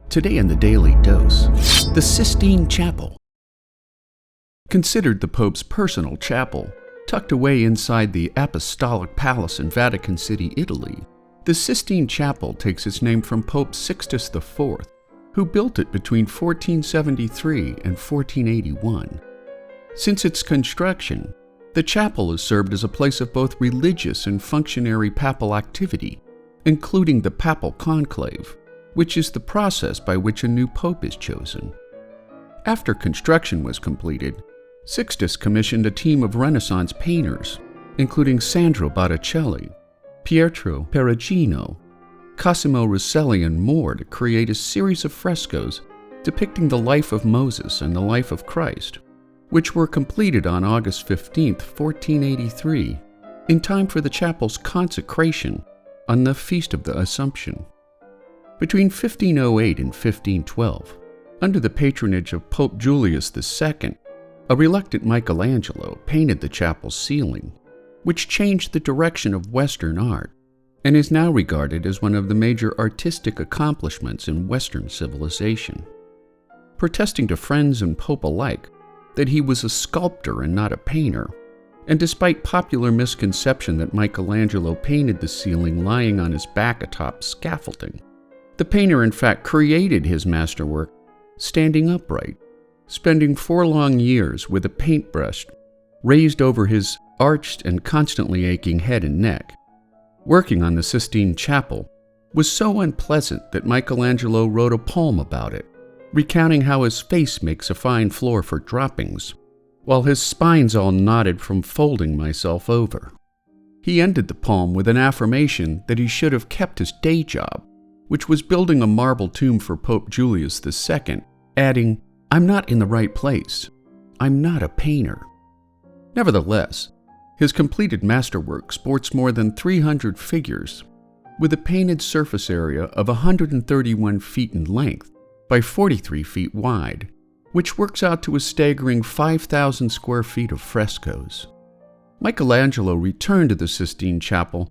Today in the Daily Dose, the Sistine Chapel. Considered the Pope's personal chapel, tucked away inside the Apostolic Palace in Vatican City, Italy, the Sistine Chapel takes its name from Pope Sixtus the Fourth, who built it between 1473 and 1481. Since its construction, the chapel has served as a place of both religious and functionary papal activity, including the papal conclave, which is the process by which a new pope is chosen. After construction was completed, Sixtus commissioned a team of Renaissance painters, including Sandro Botticelli, Pietro Perugino, Cosimo Rosselli, and more, to create a series of frescoes depicting the life of Moses and the life of Christ, which were completed on August 15, 1483, in time for the chapel's consecration on the Feast of the Assumption. Between 1508 and 1512, under the patronage of Pope Julius II, a reluctant Michelangelo painted the chapel's ceiling, which changed the direction of Western art and is now regarded as one of the major artistic accomplishments in Western civilization. Protesting to friends and Pope alike that he was a sculptor and not a painter, and despite popular misconception that Michelangelo painted the ceiling lying on his back atop scaffolding, the painter in fact created his masterwork standing upright, spending 4 long years with a paintbrush raised over his arched and constantly aching head and neck. Working on the Sistine Chapel was so unpleasant that Michelangelo wrote a poem about it, recounting how his face makes a fine floor for droppings, while his spine's all knotted from folding myself over. He ended the poem with an affirmation that he should have kept his day job, which was building a marble tomb for Pope Julius II, adding, "I'm not in the right place. I'm not a painter." Nevertheless, his completed masterwork sports more than 300 figures, with a painted surface area of 131 feet in length by 43 feet wide, which works out to a staggering 5,000 square feet of frescoes. Michelangelo returned to the Sistine Chapel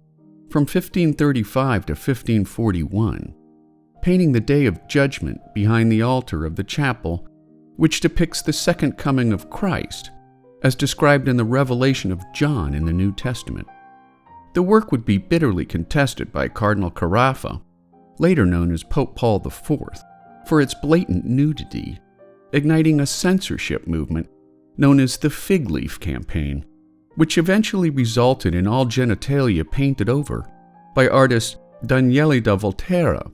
from 1535 to 1541, painting the Day of Judgment behind the altar of the chapel, which depicts the second coming of Christ, as described in the Revelation of John in the New Testament. The work would be bitterly contested by Cardinal Carafa, later known as Pope Paul IV, for its blatant nudity, igniting a censorship movement known as the Fig Leaf Campaign, which eventually resulted in all genitalia painted over by artist Daniele da Volterra,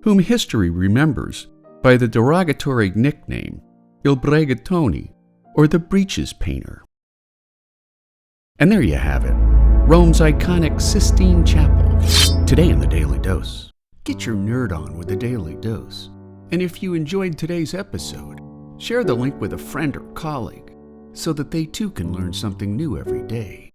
whom history remembers by the derogatory nickname Il Bregattone, or the Breeches Painter. And there you have it, Rome's iconic Sistine Chapel. Today in the Daily Dose. Get your nerd on with the Daily Dose. And if you enjoyed today's episode, share the link with a friend or colleague so that they too can learn something new every day.